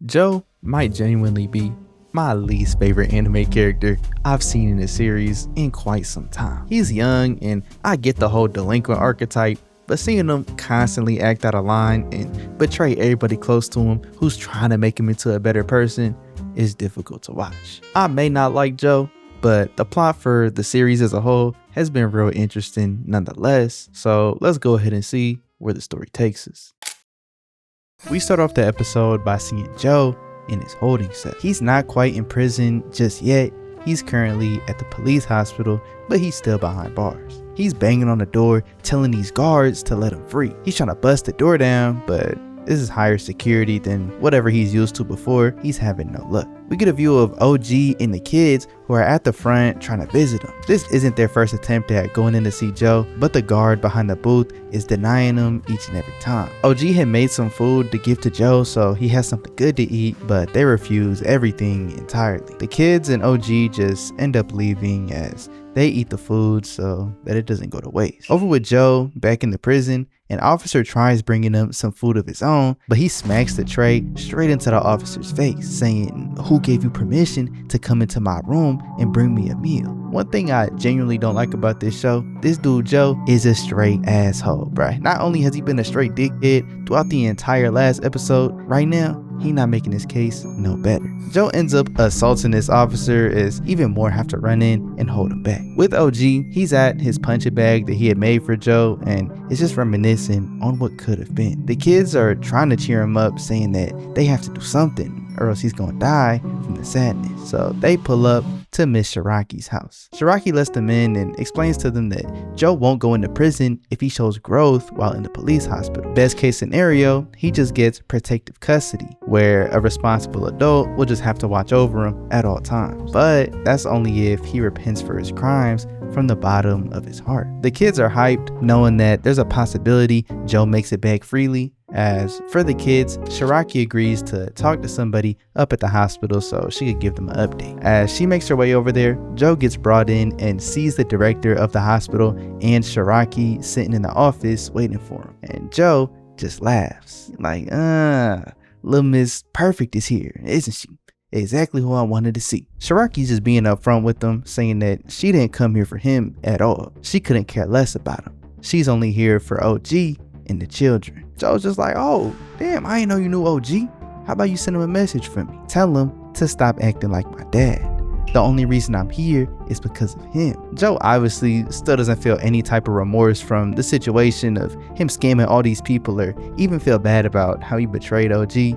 Joe might genuinely be my least favorite anime character I've seen in the series in quite some time. He's young, and I get the whole delinquent archetype, but seeing him constantly act out of line and betray everybody close to him who's trying to make him into a better person is difficult to watch. I may not like Joe, but the plot for the series as a whole has been real interesting nonetheless, so let's go ahead and see where the story takes us. We start off the episode by seeing Joe in his holding cell. He's not quite in prison just yet. He's currently at the police hospital, but he's still behind bars. He's banging on the door, telling these guards to let him free. He's trying to bust the door down, but this is higher security than whatever he's used to before. He's having no luck. We get a view of OG and the kids who are at the front trying to visit him. This isn't their first attempt at going in to see Joe, but the guard behind the booth is denying them each and every time. OG had made some food to give to Joe so he has something good to eat, but they refuse everything entirely. The kids and OG just end up leaving as they eat the food so that it doesn't go to waste. Over with Joe, back in the prison, an officer tries bringing him some food of his own, but he smacks the tray straight into the officer's face, saying, "Who gave you permission to come into my room and bring me a meal?" One thing I genuinely don't like about this show, this dude Joe is a straight asshole, bruh. Not only has he been a straight dickhead throughout the entire last episode, right now, he not making his case no better. Joe ends up assaulting this officer as even more have to run in and hold him back. With OG, he's at his punching bag that he had made for Joe and is just reminiscing on what could have been. The kids are trying to cheer him up, saying that they have to do something or else he's gonna die from the sadness. So they pull up to Miss Shiraki's house. Shiraki lets them in and explains to them that Joe won't go into prison if he shows growth while in the police hospital. Best case scenario, he just gets protective custody, where a responsible adult will just have to watch over him at all times. But that's only if he repents for his crimes from the bottom of his heart. The kids are hyped, knowing that there's a possibility Joe makes it back freely. As for the kids, Shiraki agrees to talk to somebody up at the hospital so she could give them an update. As she makes her way over there, Joe gets brought in and sees the director of the hospital and Shiraki sitting in the office waiting for him. And Joe just laughs, like, little Miss Perfect is here, isn't she? Exactly who I wanted to see. Shiraki's just being upfront with them, saying that she didn't come here for him at all. She couldn't care less about him. She's only here for OG and the children. Joe's just like, oh, damn, I didn't know you knew OG. How about you send him a message for me? Tell him to stop acting like my dad. The only reason I'm here is because of him. Joe obviously still doesn't feel any type of remorse from the situation of him scamming all these people or even feel bad about how he betrayed OG.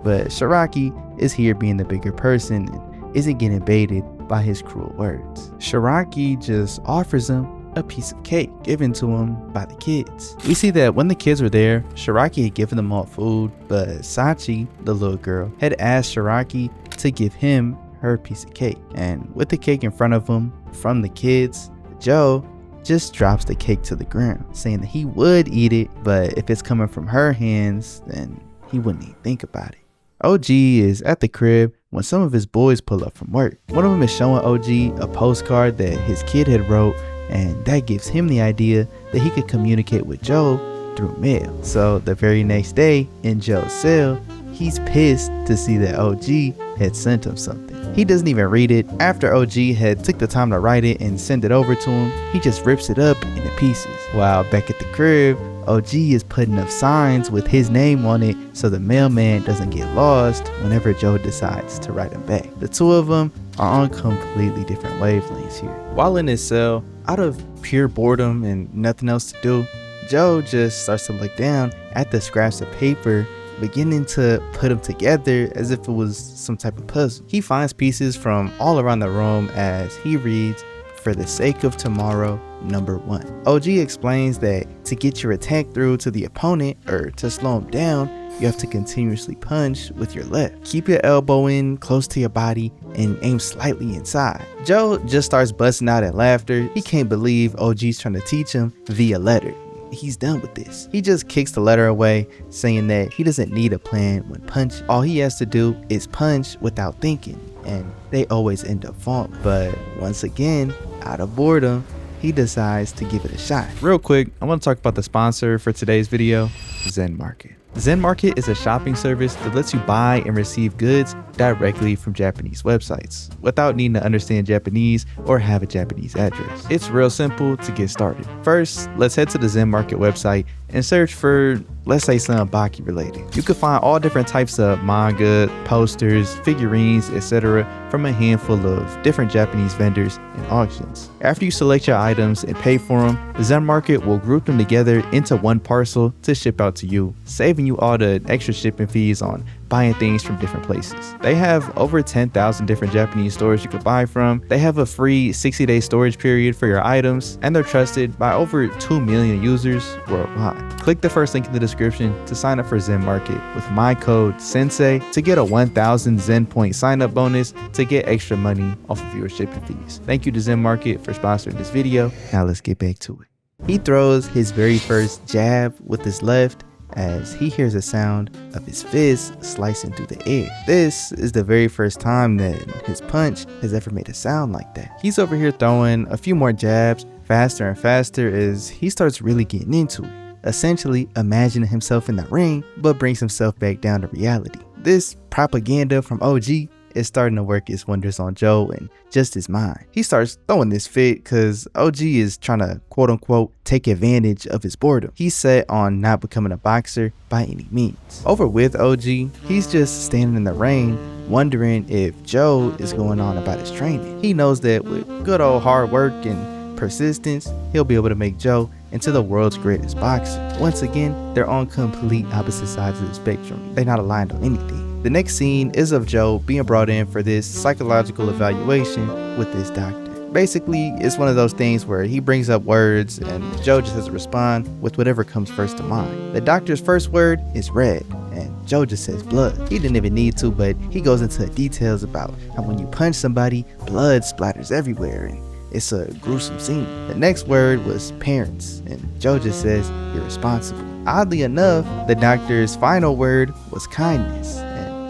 But Shiraki is here being the bigger person and isn't getting baited by his cruel words. Shiraki just offers him a piece of cake given to him by the kids. We see that when the kids were there, Shiraki had given them all food, but Sachi, the little girl, had asked Shiraki to give him her piece of cake. And with the cake in front of him from the kids, Joe just drops the cake to the ground, saying that he would eat it, but if it's coming from her hands, then he wouldn't even think about it. OG is at the crib when some of his boys pull up from work. One of them is showing OG a postcard that his kid had wrote, and that gives him the idea that he could communicate with Joe through mail. So the very next day in Joe's cell, he's pissed to see that OG had sent him something. He doesn't even read it. After OG had took the time to write it and send it over to him, he just rips it up into pieces. While back at the crib, OG is putting up signs with his name on it so the mailman doesn't get lost whenever Joe decides to write him back. The two of them are on completely different wavelengths here. While in his cell, out of pure boredom and nothing else to do, Joe just starts to look down at the scraps of paper, beginning to put them together as if it was some type of puzzle. He finds pieces from all around the room as he reads, "For the sake of tomorrow, number 1. OG explains that to get your attack through to the opponent or to slow him down, you have to continuously punch with your left. Keep your elbow in close to your body and aim slightly inside. Joe just starts busting out at laughter. He can't believe OG's trying to teach him via letter. He's done with this. He just kicks the letter away, saying that he doesn't need a plan when punching. All he has to do is punch without thinking, and they always end up falling. But once again, out of boredom, he decides to give it a shot. Real quick, I want to talk about the sponsor for today's video, Zen Market. Zen Market is a shopping service that lets you buy and receive goods directly from Japanese websites without needing to understand Japanese or have a Japanese address. It's real simple to get started. First, let's head to the Zen Market website and search for, let's say, something Baki related. You can find all different types of manga, posters, figurines, etc. from a handful of different Japanese vendors and auctions. After you select your items and pay for them, the Zen Market will group them together into one parcel to ship out to you, saving you all the extra shipping fees on buying things from different places. They have over 10,000 different Japanese stores you can buy from. They have a free 60-day storage period for your items, and they're trusted by over 2 million users worldwide. Click the first link in the description to sign up for Zen Market with my code CENSAY to get a 1,000 Zen point sign up bonus to get extra money off of your shipping fees. Thank you to Zen Market for sponsoring this video. Now let's get back to it. He throws his very first jab with his left as he hears a sound of his fist slicing through the air. This is the very first time that his punch has ever made a sound like that. He's over here throwing a few more jabs faster and faster as he starts really getting into it, essentially imagining himself in the ring but brings himself back down to reality. This propaganda from OG is starting to work its wonders on Joe and just his mind. He starts throwing this fit because OG is trying to quote unquote take advantage of his boredom. He's set on not becoming a boxer by any means. Over with OG, he's just standing in the ring wondering if Joe is going on about his training. He knows that with good old hard work and persistence, he'll be able to make Joe into the world's greatest boxer. Once again, they're on complete opposite sides of the spectrum. They're not aligned on anything. The next scene is of Joe being brought in for this psychological evaluation with this doctor. Basically, it's one of those things where he brings up words and Joe just has to respond with whatever comes first to mind. The doctor's first word is red and Joe just says blood. He didn't even need to, but he goes into details about how when you punch somebody, blood splatters everywhere and it's a gruesome scene. The next word was parents and Joe just says irresponsible. Oddly enough, the doctor's final word was kindness.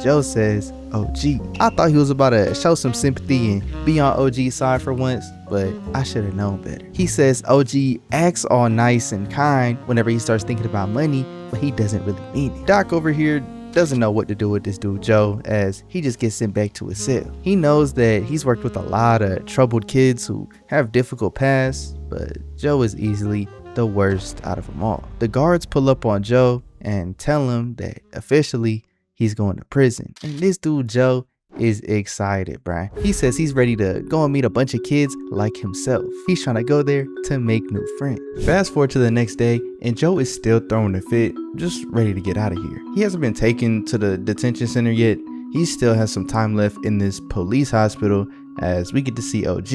Joe says, OG. I thought he was about to show some sympathy and be on OG's side for once, but I should have known better. He says OG acts all nice and kind whenever he starts thinking about money, but he doesn't really mean it. Doc over here doesn't know what to do with this dude Joe as he just gets sent back to his cell. He knows that he's worked with a lot of troubled kids who have difficult pasts, but Joe is easily the worst out of them all. The guards pull up on Joe and tell him that officially he's going to prison. And this dude Joe is excited, bruh. He says he's ready to go and meet a bunch of kids like himself. He's trying to go there to make new friends. Fast forward to the next day and Joe is still throwing a fit, just ready to get out of here. He hasn't been taken to the detention center yet. He still has some time left in this police hospital as we get to see OG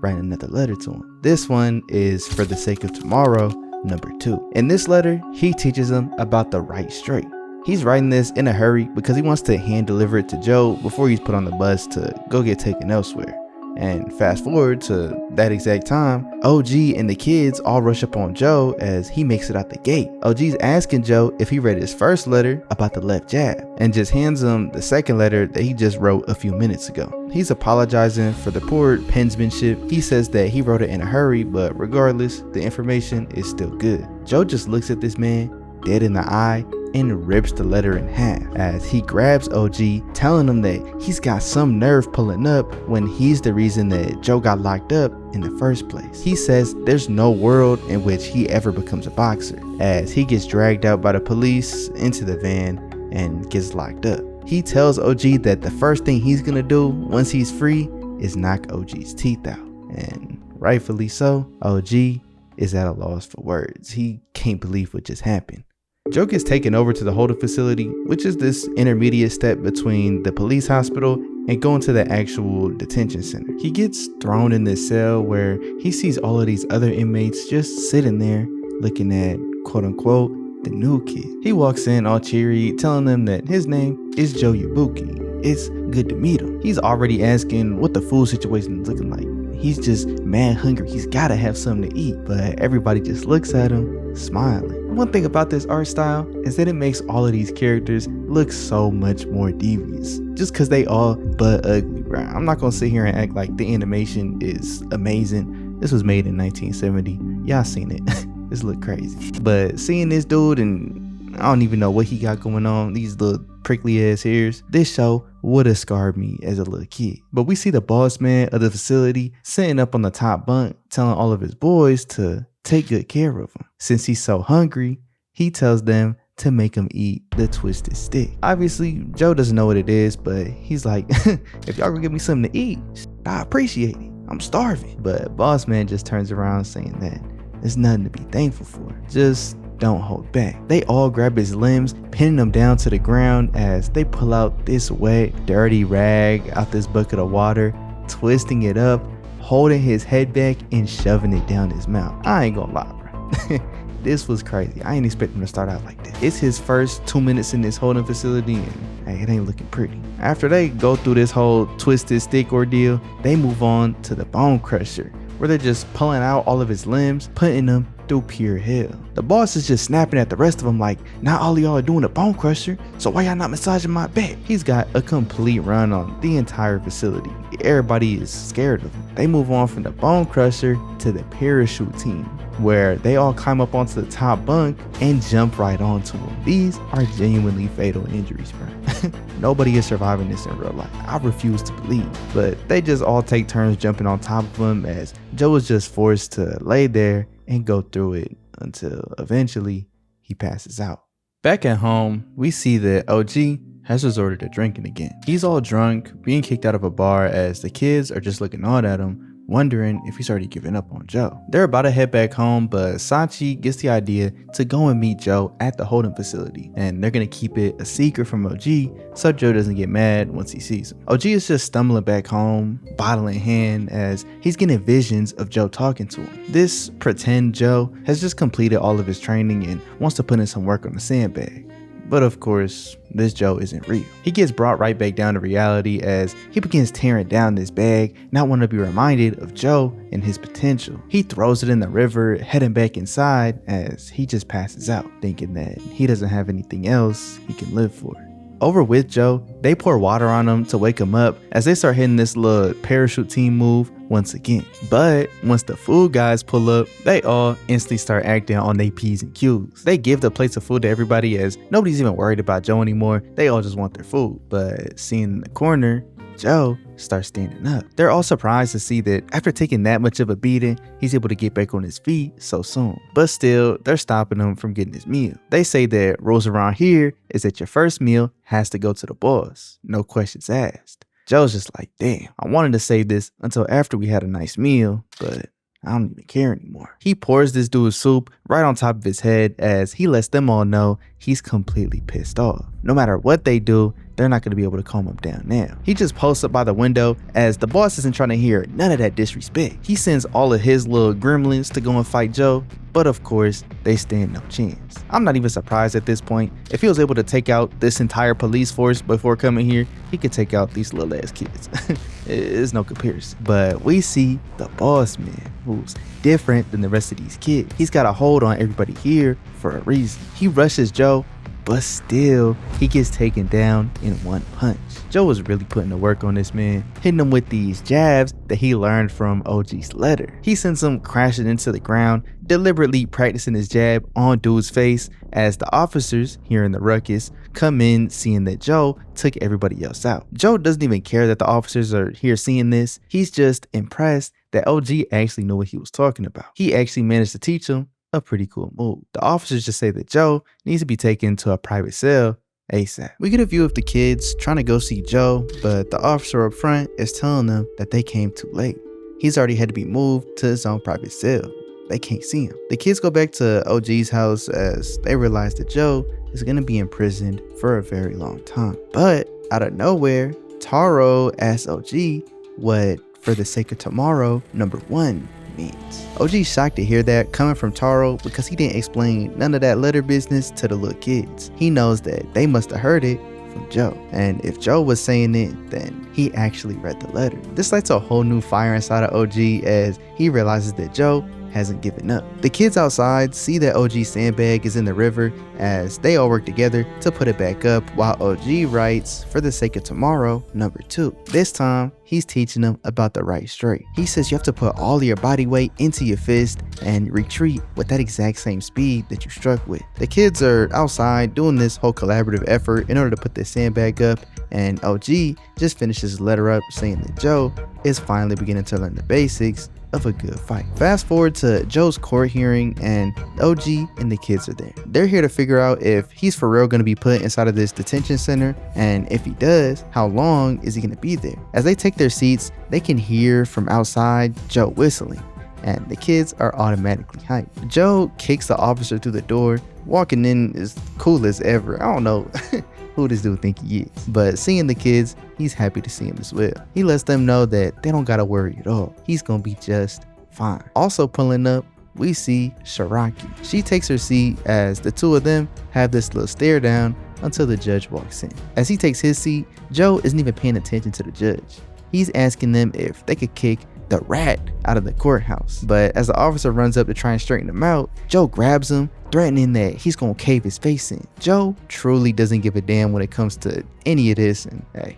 write another letter to him. This one is For the Sake of Tomorrow, number 2. In this letter, he teaches him about the right straight. He's writing this in a hurry because he wants to hand deliver it to Joe before he's put on the bus to go get taken elsewhere. And fast forward to that exact time, OG and the kids all rush up on Joe as he makes it out the gate. OG's asking Joe if he read his first letter about the left jab and just hands him the second letter that he just wrote a few minutes ago. He's apologizing for the poor penmanship. He says that he wrote it in a hurry, but regardless, the information is still good. Joe just looks at this man dead in the eye and rips the letter in half as he grabs OG, telling him that he's got some nerve pulling up when he's the reason that Joe got locked up in the first place. He says there's no world in which he ever becomes a boxer as he gets dragged out by the police into the van and gets locked up. He tells OG that the first thing he's gonna do once he's free is knock OG's teeth out, and rightfully so. OG is at a loss for words. He can't believe what just happened. Joe gets taken over to the holding facility, which is this intermediate step between the police hospital and going to the actual detention center. He gets thrown in this cell where he sees all of these other inmates just sitting there looking at quote unquote the new kid. He walks in all cheery, telling them that his name is Joe Yabuki. It's good to meet him. He's already asking what the food situation is looking like. He's just mad hungry. He's gotta have something to eat, but everybody just looks at him smiling. One thing about this art style is that it makes all of these characters look so much more devious just because they all but ugly, bro. I'm not gonna sit here and act like the animation is amazing. This was made in 1970. Y'all seen it. This look crazy. But seeing this dude and I don't even know what he got going on, these little prickly ass hairs. This show would have scarred me as a little kid. But we see the boss man of the facility sitting up on the top bunk telling all of his boys to take good care of him. Since he's so hungry, he tells them to make him eat the twisted stick. Obviously, Joe doesn't know what it is, but he's like, if y'all gonna give me something to eat, I appreciate it. I'm starving. But boss man just turns around saying that there's nothing to be thankful for. Just don't hold back. They all grab his limbs, pinning him down to the ground as they pull out this wet, dirty rag out this bucket of water, twisting it up, holding his head back and shoving it down his mouth. I ain't gonna lie, bro. This was crazy. I ain't expect him to start out like this. It's his first 2 minutes in this holding facility and hey, it ain't looking pretty. After they go through this whole twisted stick ordeal, they move on to the bone crusher, where they're just pulling out all of his limbs, putting them through pure hell. The boss is just snapping at the rest of them like, not all of y'all are doing a bone crusher, so why y'all not massaging my back? He's got a complete run on the entire facility. Everybody is scared of him. They move on from the bone crusher to the parachute team, where they all climb up onto the top bunk and jump right onto him. These are genuinely fatal injuries, bro. Nobody is surviving this in real life. I refuse to believe. But they just all take turns jumping on top of him as Joe is just forced to lay there and go through it until eventually he passes out. Back at home, we see that OG has resorted to drinking again. He's all drunk, being kicked out of a bar as the kids are just looking on at him, wondering if he's already given up on Joe. They're about to head back home, but Sachi gets the idea to go and meet Joe at the holding facility, and they're gonna keep it a secret from OG so Joe doesn't get mad once he sees him. OG is just stumbling back home, bottle in hand, as he's getting visions of Joe talking to him. This pretend Joe has just completed all of his training and wants to put in some work on the sandbag. But of course, this Joe isn't real. He gets brought right back down to reality as he begins tearing down this bag, not wanting to be reminded of Joe and his potential. He throws it in the river, heading back inside as he just passes out, thinking that he doesn't have anything else he can live for. Over with Joe, they pour water on him to wake him up as they start hitting this little parachute team move once again. But once the food guys pull up, they all instantly start acting on their P's and Q's. They give the plates of food to everybody as nobody's even worried about Joe anymore. They all just want their food. But seeing in the corner, Joe starts standing up. They're all surprised to see that after taking that much of a beating, he's able to get back on his feet so soon. But still, they're stopping him from getting his meal. They say that rules around here is that your first meal has to go to the boss, no questions asked. Joe's just like, damn, I wanted to save this until after we had a nice meal, but I don't even care anymore. He pours this dude's soup right on top of his head as he lets them all know he's completely pissed off. No matter what they do, they're not going to be able to calm him down now. He just posts up by the window as the boss isn't trying to hear none of that disrespect. He sends all of his little gremlins to go and fight Joe, but of course, they stand no chance. I'm not even surprised at this point. If he was able to take out this entire police force before coming here, he could take out these little ass kids. It's no comparison. But we see the boss man, who's different than the rest of these kids. He's got a hold on everybody here for a reason. He rushes Joe, but still, he gets taken down in one punch. Joe was really putting the work on this man, hitting him with these jabs that he learned from OG's letter. He sends him crashing into the ground, deliberately practicing his jab on dude's face as the officers, hearing the ruckus, come in seeing that Joe took everybody else out. Joe doesn't even care that the officers are here seeing this. He's just impressed that OG actually knew what he was talking about. He actually managed to teach him a pretty cool move. The officers just say that Joe needs to be taken to a private cell ASAP. We get a view of the kids trying to go see Joe, but the officer up front is telling them that they came too late. He's already had to be moved to his own private cell. They can't see him. The kids go back to OG's house as they realize that Joe is going to be imprisoned for a very long time. But out of nowhere, Taro asks OG what "for the sake of tomorrow" #1 means. OG's shocked to hear that coming from Taro because he didn't explain none of that letter business to the little kids. He knows that they must have heard it from Joe, and if Joe was saying it, then he actually read the letter. This lights a whole new fire inside of OG as he realizes that Joe hasn't given up. The kids outside see that OG's sandbag is in the river as they all work together to put it back up, while OG writes For the Sake of Tomorrow #2. This time, he's teaching them about the right straight. He says you have to put all of your body weight into your fist and retreat with that exact same speed that you struck with. The kids are outside doing this whole collaborative effort in order to put this sandbag up, and OG just finishes his letter up saying that Joe is finally beginning to learn the basics of a good fight. Fast forward to Joe's court hearing, and OG and the kids are there. They're here to figure out if he's for real going to be put inside of this detention center, and if he does, how long is he going to be there? As they take their seats, they can hear from outside Joe whistling, and the kids are automatically hyped. Joe kicks the officer through the door, walking in as cool as ever. I don't know who this dude think he is, but seeing the kids, he's happy to see him as well. He lets them know that they don't gotta worry at all. He's gonna be just fine. Also pulling up, we see Sharaki. She takes her seat as the two of them have this little stare down until the judge walks in. As he takes his seat, Joe isn't even paying attention to the judge. He's asking them if they could kick the rat out of the courthouse. But as the officer runs up to try and straighten him out, Joe grabs him, threatening that he's gonna cave his face in. Joe truly doesn't give a damn when it comes to any of this, and hey,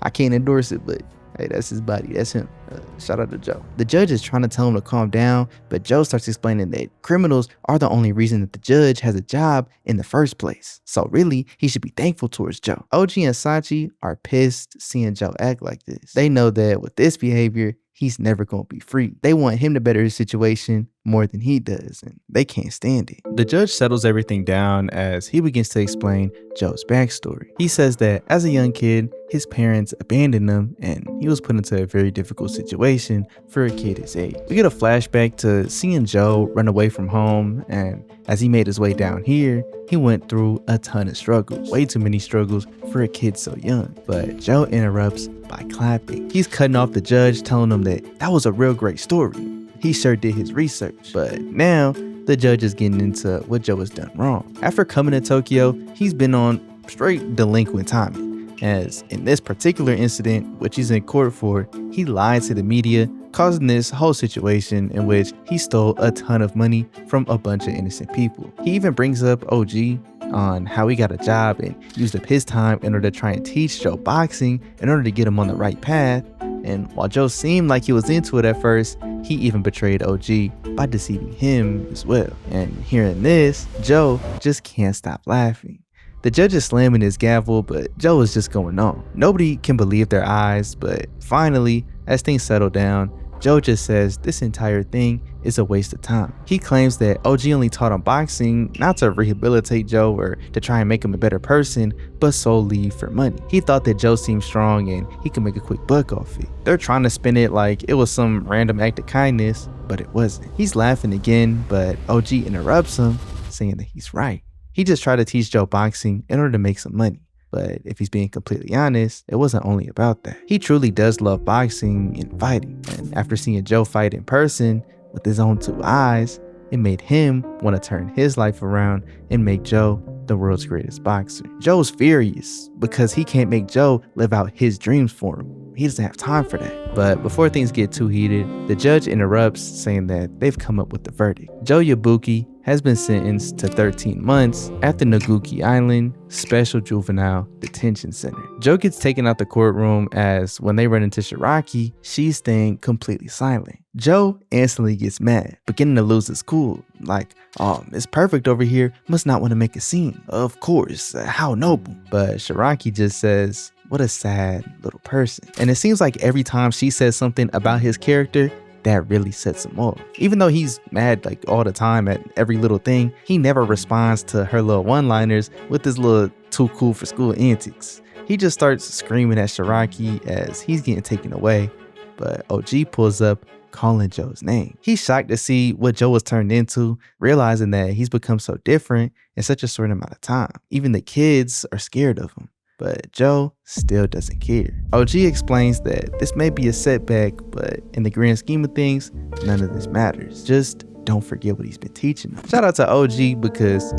I can't endorse it, but hey, that's his body, that's him. Shout out to Joe. The judge is trying to tell him to calm down, but Joe starts explaining that criminals are the only reason that the judge has a job in the first place. So really, he should be thankful towards Joe. OG and Sachi are pissed seeing Joe act like this. They know that with this behavior, he's never gonna be free. They want him to better his situation more than he does, and they can't stand it. The judge settles everything down as he begins to explain Joe's backstory. He says that as a young kid, his parents abandoned him and he was put into a very difficult situation for a kid his age. We get a flashback to seeing Joe run away from home, and as he made his way down here, he went through a ton of struggles, way too many struggles for a kid so young. But Joe interrupts by clapping. He's cutting off the judge, telling him that was a real great story. He sure did his research. But now the judge is getting into what Joe has done wrong. After coming to Tokyo, he's been on straight delinquent timing, as in this particular incident, which he's in court for, he lied to the media, causing this whole situation in which he stole a ton of money from a bunch of innocent people. He even brings up OG on how he got a job and used up his time in order to try and teach Joe boxing in order to get him on the right path. And while Joe seemed like he was into it at first, he even betrayed OG by deceiving him as well. And hearing this, Joe just can't stop laughing. The judge is slamming his gavel, but Joe is just going on. Nobody can believe their eyes, but finally, as things settle down, Joe just says this entire thing is a waste of time. He claims that OG only taught him boxing not to rehabilitate Joe or to try and make him a better person, but solely for money. He thought that Joe seemed strong and he could make a quick buck off it. They're trying to spin it like it was some random act of kindness, but it wasn't. He's laughing again, but OG interrupts him, saying that he's right. He just tried to teach Joe boxing in order to make some money. But if he's being completely honest, it wasn't only about that. He truly does love boxing and fighting. And after seeing Joe fight in person with his own two eyes, it made him want to turn his life around and make Joe the world's greatest boxer. Joe's furious because he can't make Joe live out his dreams for him. He doesn't have time for that. But before things get too heated, the judge interrupts, saying that they've come up with the verdict. Joe Yabuki has been sentenced to 13 months at the Naguki Island Special Juvenile Detention Center. Joe gets taken out the courtroom as when they run into Sharaki, she's staying completely silent. Joe instantly gets mad, beginning to lose his cool. Like, oh, Miss Perfect over here must not want to make a scene. Of course, how noble. But Sharaki just says, what a sad little person. And it seems like every time she says something about his character, that really sets him off. Even though he's mad like all the time at every little thing, he never responds to her little one-liners with his little too cool for school antics. He just starts screaming at Sharaki as he's getting taken away, but OG pulls up, calling Joe's name. He's shocked to see what Joe was turned into, realizing that he's become so different in such a short amount of time. Even the kids are scared of him. But Joe still doesn't care. OG explains that this may be a setback, but in the grand scheme of things, none of this matters. Just don't forget what he's been teaching them. Shout out to OG because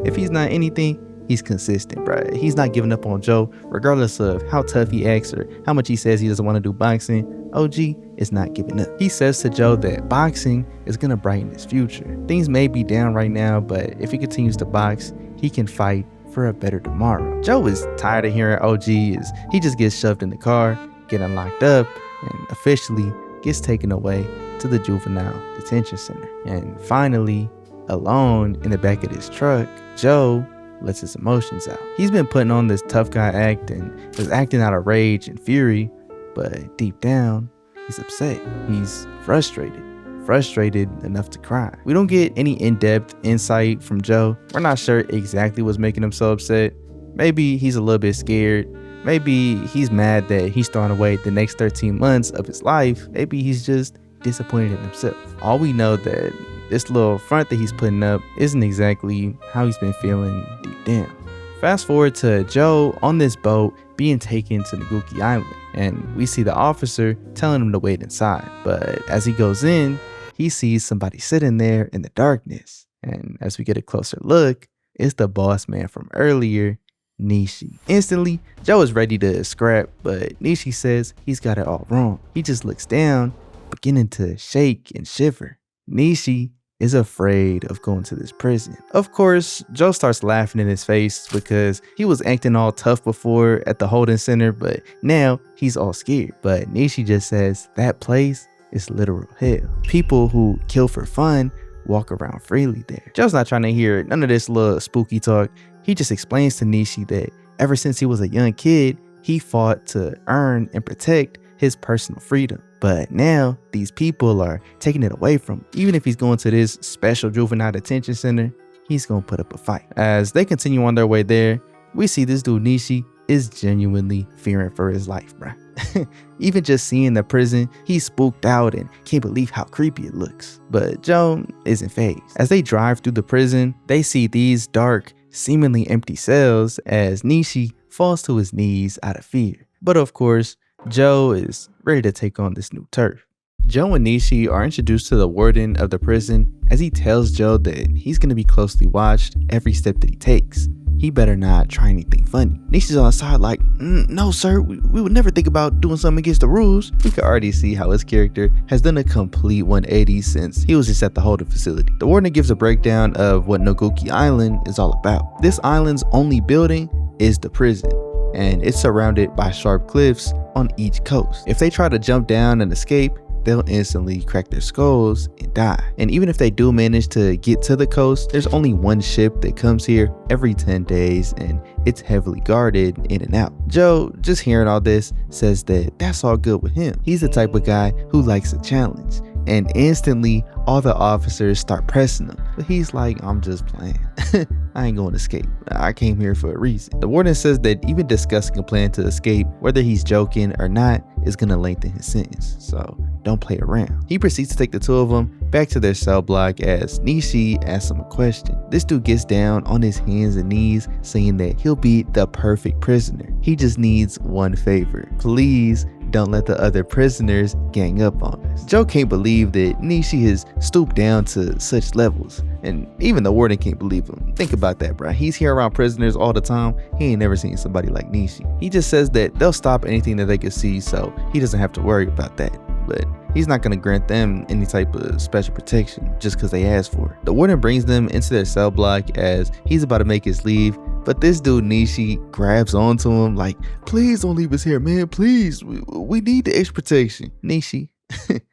if he's not anything, he's consistent, bro. He's not giving up on Joe, regardless of how tough he acts or how much he says he doesn't want to do boxing. OG is not giving up. He says to Joe that boxing is gonna brighten his future. Things may be down right now, but if he continues to box, he can fight for a better tomorrow. Joe is tired of hearing OG as he just gets shoved in the car, getting locked up, and officially gets taken away to the juvenile detention center. And finally, alone in the back of his truck, Joe lets his emotions out. He's been putting on this tough guy act and is acting out of rage and fury, but deep down, he's upset. He's frustrated enough to cry. We don't get any in-depth insight from Joe. We're not sure exactly what's making him so upset. Maybe he's a little bit scared. Maybe he's mad that he's throwing away the next 13 months of his life. Maybe he's just disappointed in himself. All we know that this little front that he's putting up isn't exactly how he's been feeling deep down. Fast forward to Joe on this boat being taken to Naguki Island, and we see the officer telling him to wait inside. But as he goes in, he sees somebody sitting there in the darkness. And as we get a closer look, it's the boss man from earlier, Nishi. Instantly, Joe is ready to scrap, but Nishi says he's got it all wrong. He just looks down, beginning to shake and shiver. Nishi is afraid of going to this prison. Of course, Joe starts laughing in his face because he was acting all tough before at the holding center, but now he's all scared. But Nishi just says that place is literal hell. People who kill for fun walk around freely there. Joe's not trying to hear none of this little spooky talk. He just explains to Nishi that ever since he was a young kid, he fought to earn and protect his personal freedom. But now these people are taking it away from him. Even if he's going to this special juvenile detention center, he's gonna put up a fight. As they continue on their way there, we see this dude Nishi is genuinely fearing for his life, bruh. Even just seeing the prison, he's spooked out and can't believe how creepy it looks. But Joe isn't fazed. As they drive through the prison, they see these dark, seemingly empty cells as Nishi falls to his knees out of fear. But of course, Joe is ready to take on this new turf. Joe and Nishi are introduced to the warden of the prison as he tells Joe that he's going to be closely watched every step that he takes. He better not try anything funny. Nishi's on the side like, no sir, we would never think about doing something against the rules. We can already see how his character has done a complete 180 since he was just at the holding facility. The warden gives a breakdown of what Naguki Island is all about. This island's only building is the prison, and it's surrounded by sharp cliffs on each coast. If they try to jump down and escape, they'll instantly crack their skulls and die. And even if they do manage to get to the coast, there's only one ship that comes here every 10 days and it's heavily guarded in and out. Joe, just hearing all this, says that that's all good with him. He's the type of guy who likes a challenge. And instantly, all the officers start pressing him. But he's like, I'm just playing. I ain't going to escape. I came here for a reason. The warden says that even discussing a plan to escape, whether he's joking or not, is going to lengthen his sentence. So don't play around. He proceeds to take the two of them back to their cell block as Nishi asks him a question. This dude gets down on his hands and knees saying that he'll be the perfect prisoner. He just needs one favor. Please don't let the other prisoners gang up on us. Joe can't believe that Nishi has stooped down to such levels, and even the warden can't believe him. Think about that, bro. He's here around prisoners all the time. He ain't never seen somebody like Nishi. He just says that they'll stop anything that they can see, so he doesn't have to worry about that. But he's not going to grant them any type of special protection just because they asked for it. The warden brings them into their cell block as he's about to make his leave, but this dude Nishi grabs onto him like, please don't leave us here, man, please, we need the extra protection. Nishi,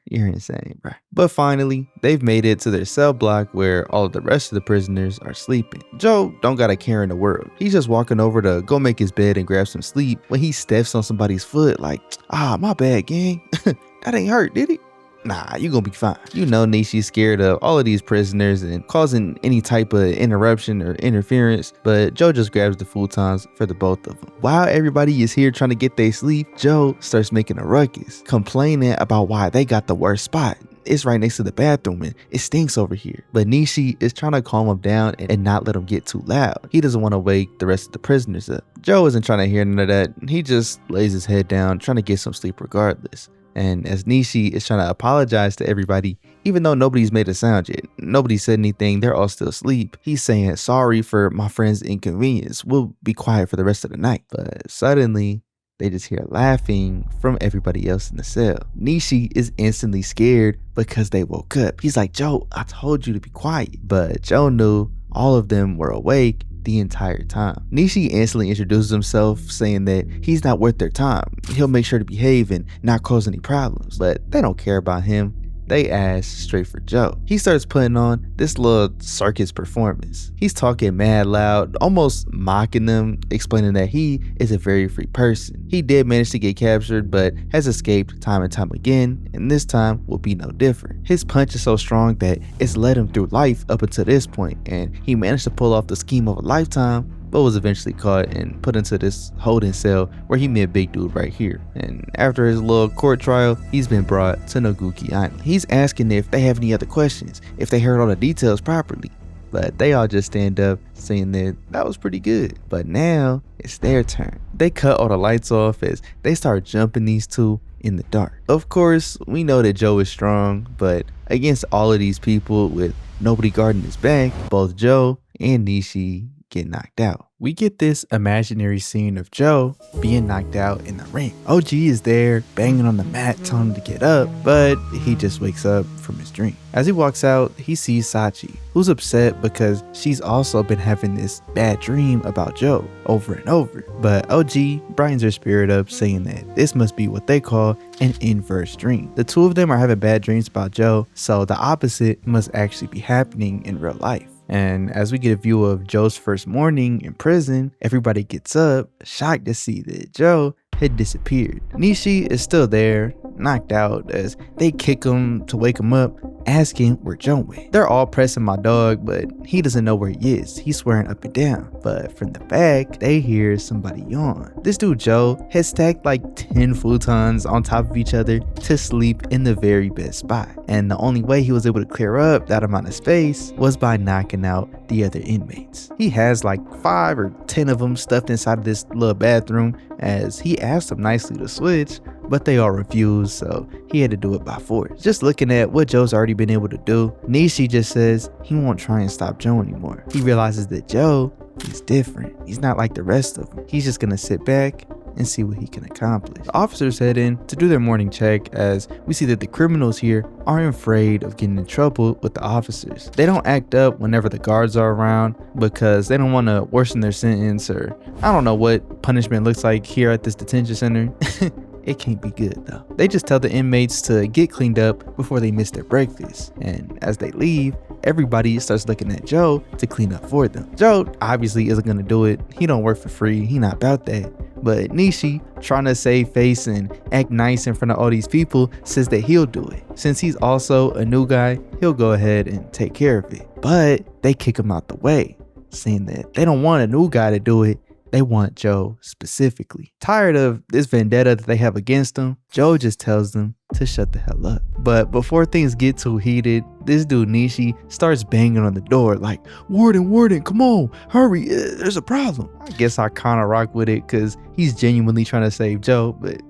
you're insane, bro. But finally, they've made it to their cell block where all of the rest of the prisoners are sleeping. Joe don't got a care in the world. He's just walking over to go make his bed and grab some sleep when he steps on somebody's foot like, my bad, gang. That ain't hurt, did he? Nah, you gonna be fine. You know Nishi's scared of all of these prisoners and causing any type of interruption or interference, but Joe just grabs the futons for the both of them. While everybody is here trying to get their sleep, Joe starts making a ruckus, complaining about why they got the worst spot. It's right next to the bathroom and it stinks over here. But Nishi is trying to calm him down and not let him get too loud. He doesn't want to wake the rest of the prisoners up. Joe isn't trying to hear none of that. He just lays his head down, trying to get some sleep regardless. And as Nishi is trying to apologize to everybody, even though nobody's made a sound yet, nobody said anything, they're all still asleep, he's saying, sorry for my friend's inconvenience, we'll be quiet for the rest of the night. But suddenly, they just hear laughing from everybody else in the cell. Nishi is instantly scared because they woke up. He's like, Joe, I told you to be quiet. But Joe knew all of them were awake the entire time. Nishi instantly introduces himself, saying that he's not worth their time. He'll make sure to behave and not cause any problems. But they don't care about him. They ask straight for Joe. He starts putting on this little circus performance. He's talking mad loud, almost mocking them, explaining that he is a very free person. He did manage to get captured, but has escaped time and time again, and this time will be no different. His punch is so strong that it's led him through life up until this point, and he managed to pull off the scheme of a lifetime, but was eventually caught and put into this holding cell where he met Big Dude right here. And after his little court trial, he's been brought to Noguchi Island. He's asking if they have any other questions, if they heard all the details properly. But they all just stand up saying that was pretty good. But now it's their turn. They cut all the lights off as they start jumping these two in the dark. Of course, we know that Joe is strong, but against all of these people with nobody guarding his back, both Joe and Nishi get knocked out. We get this imaginary scene of Joe being knocked out in the ring. OG is there banging on the mat telling him to get up, but he just wakes up from his dream. As he walks out, he sees Sachi, who's upset because she's also been having this bad dream about Joe over and over. But OG brightens her spirit up, saying that this must be what they call an inverse dream. The two of them are having bad dreams about Joe, so the opposite must actually be happening in real life. And as we get a view of Joe's first morning in prison, everybody gets up, shocked to see that Joe had disappeared. Nishi is still there, knocked out, as they kick him to wake him up, asking where Joe went. They're all pressing my dog, but he doesn't know where he is. He's swearing up and down. But from the back, they hear somebody yawn. This dude Joe has stacked like 10 futons on top of each other to sleep in the very best spot. And the only way he was able to clear up that amount of space was by knocking out the other inmates. He has like 5 or 10 of them stuffed inside of this little bathroom, as he asked them nicely to switch, but they all refused, so he had to do it by force. Just looking at what Joe's already been able to do, Nishi just says he won't try and stop Joe anymore. He realizes that Joe is different. He's not like the rest of them. He's just gonna sit back and see what he can accomplish. The officers head in to do their morning check, as we see that the criminals here aren't afraid of getting in trouble with the officers. They don't act up whenever the guards are around because they don't want to worsen their sentence, or I don't know what punishment looks like here at this detention center. It can't be good though. They just tell the inmates to get cleaned up before they miss their breakfast. And as they leave, everybody starts looking at Joe to clean up for them. Joe obviously isn't gonna do it. He don't work for free. He not about that. But Nishi, trying to save face and act nice in front of all these people, says that he'll do it. Since he's also a new guy, he'll go ahead and take care of it. But they kick him out the way, saying that they don't want a new guy to do it. They want Joe specifically. Tired of this vendetta that they have against him, Joe just tells them to shut the hell up. But before things get too heated, this dude Nishi starts banging on the door like, Warden, come on, hurry, there's a problem. I guess I kind of rock with it because he's genuinely trying to save Joe, but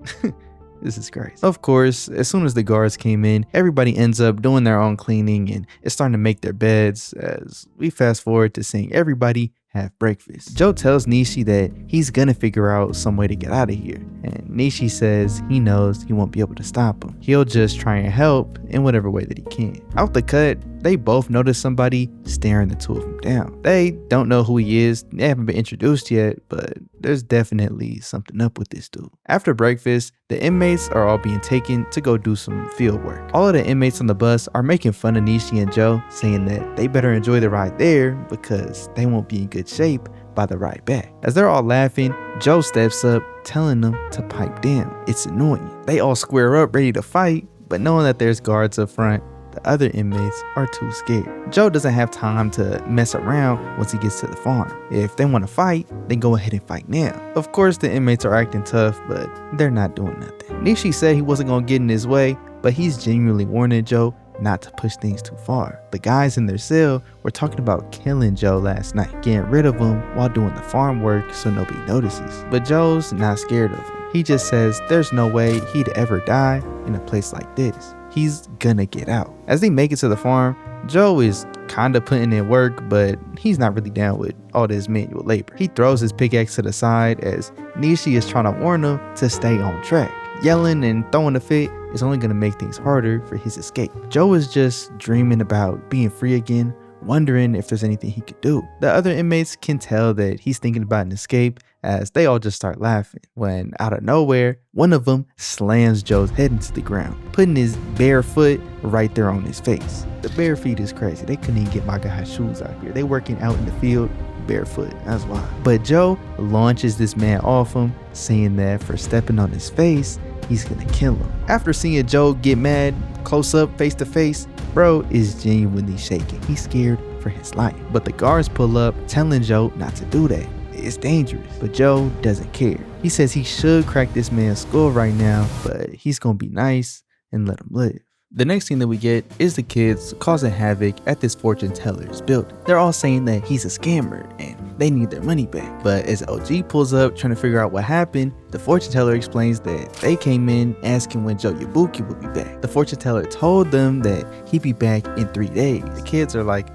this is crazy. Of course, as soon as the guards came in, everybody ends up doing their own cleaning and is starting to make their beds, as we fast forward to seeing everybody have breakfast. Joe tells Nishi that he's gonna figure out some way to get out of here, and Nishi says he knows he won't be able to stop him. He'll just try and help in whatever way that he can. Out the cut, they both notice somebody staring the two of them down. They don't know who he is, they haven't been introduced yet, but there's definitely something up with this dude. After breakfast, the inmates are all being taken to go do some field work. All of the inmates on the bus are making fun of Nishi and Joe, saying that they better enjoy the ride there because they won't be in good shape by the ride back. As they're all laughing, Joe steps up, telling them to pipe down. It's annoying. They all square up ready to fight, but knowing that there's guards up front, the other inmates are too scared. Joe doesn't have time to mess around once he gets to the farm. If they want to fight, then go ahead and fight now. Of course, the inmates are acting tough, but they're not doing nothing. Nishi said he wasn't going to get in his way, but he's genuinely warning Joe not to push things too far. The guys in their cell were talking about killing Joe last night, getting rid of him while doing the farm work so nobody notices. But Joe's not scared of him. He just says there's no way he'd ever die in a place like this. He's gonna get out. As they make it to the farm, Joe is kinda putting in work, but he's not really down with all this manual labor. He throws his pickaxe to the side as Nishi is trying to warn him to stay on track. Yelling and throwing a fit is only gonna make things harder for his escape. Joe is just dreaming about being free again, wondering if there's anything he could do. The other inmates can tell that he's thinking about an escape as they all just start laughing when out of nowhere, one of them slams Joe's head into the ground, putting his bare foot right there on his face. The bare feet is crazy. They couldn't even get my guy's shoes out here. They working out in the field barefoot, that's why. But Joe launches this man off him, saying that for stepping on his face, he's gonna kill him. After seeing Joe get mad, close up, face to face, bro is genuinely shaking. He's scared for his life. But the guards pull up, telling Joe not to do that. It's dangerous, but Joe doesn't care. He says he should crack this man's skull right now, but he's gonna be nice and let him live. The next thing that we get is the kids causing havoc at this fortune teller's building. They're all saying that he's a scammer and they need their money back. But as OG pulls up trying to figure out what happened, the fortune teller explains that they came in asking when Joe Yabuki would be back. The fortune teller told them that he'd be back in 3 days. The kids are like,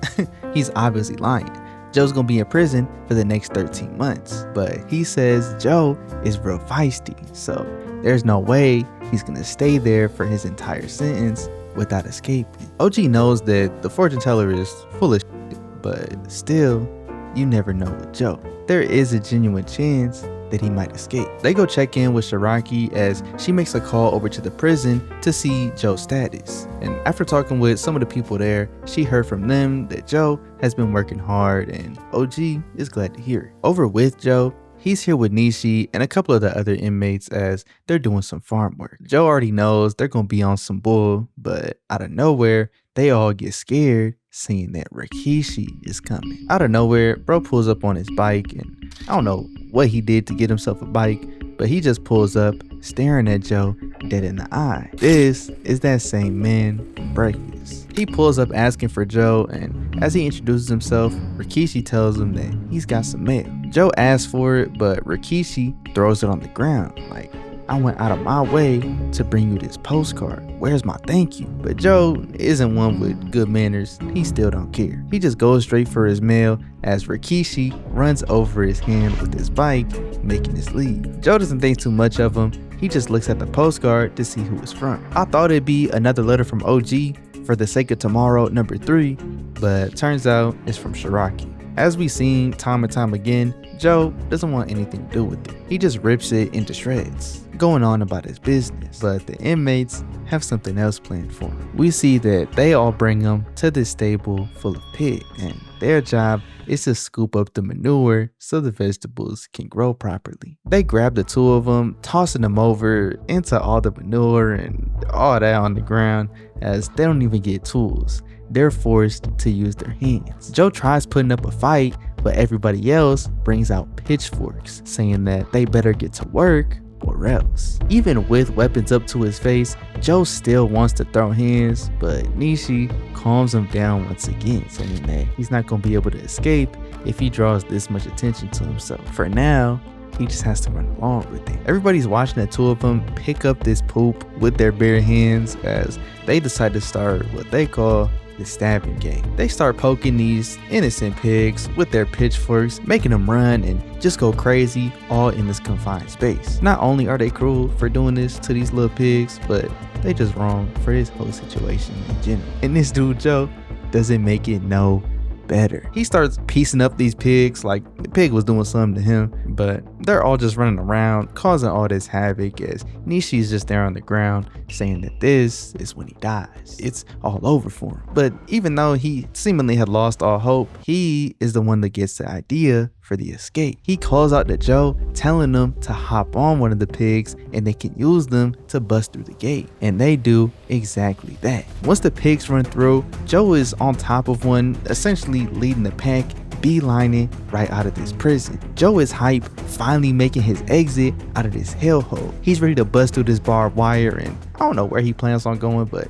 he's obviously lying. Joe's gonna be in prison for the next 13 months. But he says Joe is real feisty, so there's no way he's gonna stay there for his entire sentence without escaping. OG knows that the fortune teller is full of shit, but still, you never know with Joe. There is a genuine chance that he might escape. They go check in with Shiraki as she makes a call over to the prison to see Joe's status. And after talking with some of the people there, she heard from them that Joe has been working hard and OG is glad to hear it. Over with Joe, he's here with Nishi and a couple of the other inmates as they're doing some farm work. Joe already knows they're gonna be on some bull, but out of nowhere, they all get scared seeing that Rkkeshi is coming. Out of nowhere, bro pulls up on his bike and I don't know what he did to get himself a bike, but he just pulls up staring at Joe dead in the eye. This is that same man from Breakfast. He pulls up asking for Joe, and as he introduces himself, Rkkeshi tells him that he's got some mail. Joe asks for it, but Rkkeshi throws it on the ground like, I went out of my way to bring you this postcard. Where's my thank you? But Joe isn't one with good manners. He still don't care. He just goes straight for his mail as Rkkeshi runs over his hand with his bike, making his leave. Joe doesn't think too much of him. He just looks at the postcard to see who it's from. I thought it'd be another letter from OG for the sake of tomorrow number 3, but turns out it's from Shiraki. As we've seen time and time again, Joe doesn't want anything to do with it. He just rips it into shreds, going on about his business. But the inmates have something else planned for him. We see that they all bring him to this stable full of pigs, and their job is to scoop up the manure so the vegetables can grow properly. They grab the 2 of them, tossing them over into all the manure and all that on the ground as they don't even get tools. They're forced to use their hands. Joe tries putting up a fight, but everybody else brings out pitchforks, saying that they better get to work or else. Even with weapons up to his face, Joe still wants to throw hands, but Nishi calms him down once again, saying that he's not going to be able to escape if he draws this much attention to himself. For now, he just has to run along with it. Everybody's watching the 2 of them pick up this poop with their bare hands as they decide to start what they call the stabbing game. They start poking these innocent pigs with their pitchforks, making them run and just go crazy, all in this confined space. Not only are they cruel for doing this to these little pigs, but they just wrong for this whole situation in general. And this dude Joe doesn't make it no better. He starts piecing up these pigs like the pig was doing something to him, but they're all just running around causing all this havoc as Nishi's just there on the ground saying that this is when he dies. It's all over for him. But even though he seemingly had lost all hope, he is the one that gets the idea for the escape. He calls out to Joe, telling them to hop on one of the pigs and they can use them to bust through the gate. And they do exactly that. Once the pigs run through, Joe is on top of one, essentially leading the pack, beelining right out of this prison. Joe is hype, finally making his exit out of this hellhole. He's ready to bust through this barbed wire and I don't know where he plans on going, but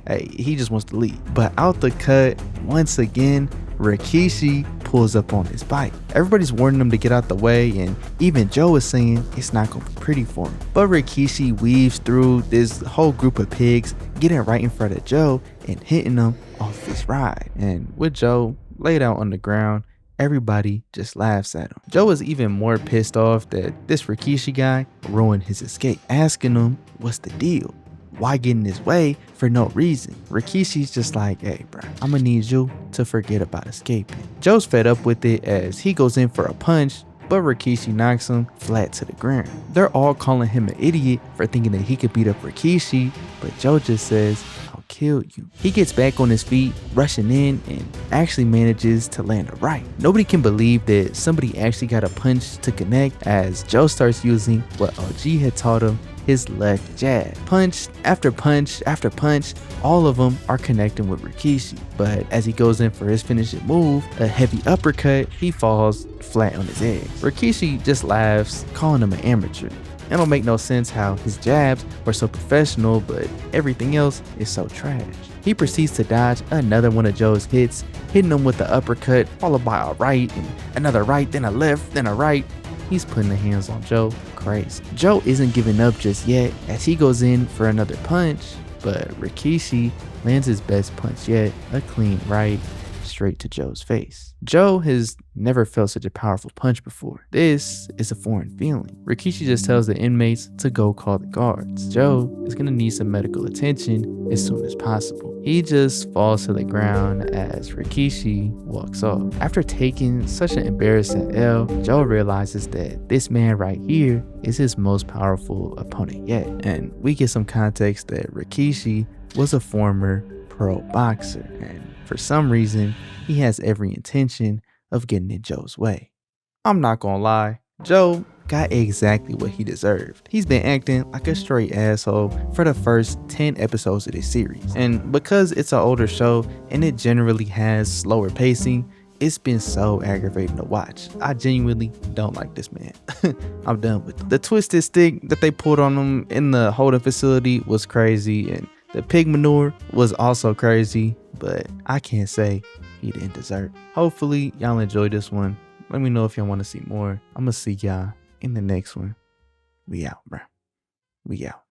hey, he just wants to leave. But out the cut, once again, Rkkeshi pulls up on his bike. Everybody's warning him to get out the way, and even Joe is saying it's not gonna be pretty for him. But Rkkeshi weaves through this whole group of pigs, getting right in front of Joe and hitting him off his ride. And with Joe laid out on the ground, everybody just laughs at him. Joe is even more pissed off that this Rkkeshi guy ruined his escape, asking him what's the deal. Why get in his way for no reason? Rkkeshi's just like, hey bro, I'ma need you to forget about escaping. Joe's fed up with it as he goes in for a punch, but Rkkeshi knocks him flat to the ground. They're all calling him an idiot for thinking that he could beat up Rkkeshi, but Joe just says, I'll kill you. He gets back on his feet, rushing in, and actually manages to land a right. Nobody can believe that somebody actually got a punch to connect as Joe starts using what OG had taught him, his left jab. Punch after punch after punch, all of them are connecting with Rkkeshi. But as he goes in for his finishing move, a heavy uppercut, he falls flat on his eggs. Rkkeshi just laughs, calling him an amateur. It don't make no sense how his jabs were so professional, but everything else is so trash. He proceeds to dodge another one of Joe's hits, hitting him with the uppercut, followed by a right, and another right, then a left, then a right. He's putting the hands on Joe crazy. Joe isn't giving up just yet as he goes in for another punch, but Rkkeshi lands his best punch yet, a clean right straight to Joe's face. Joe has never felt such a powerful punch before. This is a foreign feeling. Rkkeshi just tells the inmates to go call the guards. Joe is gonna need some medical attention as soon as possible. He just falls to the ground as Rkkeshi walks off. After taking such an embarrassing L, Joe realizes that this man right here is his most powerful opponent yet. And we get some context that Rkkeshi was a former pro boxer, and for some reason, he has every intention of getting in Joe's way. I'm not gonna lie, Joe got exactly what he deserved. He's been acting like a straight asshole for the first 10 episodes of this series. And because it's an older show and it generally has slower pacing, it's been so aggravating to watch. I genuinely don't like this man. I'm done with him. The twisted stick that they pulled on him in the holding facility was crazy, and the pig manure was also crazy, but I can't say he didn't deserve it. Hopefully y'all enjoyed this one. Let me know if y'all want to see more. I'm gonna see y'all in the next one. We out, bro. We out.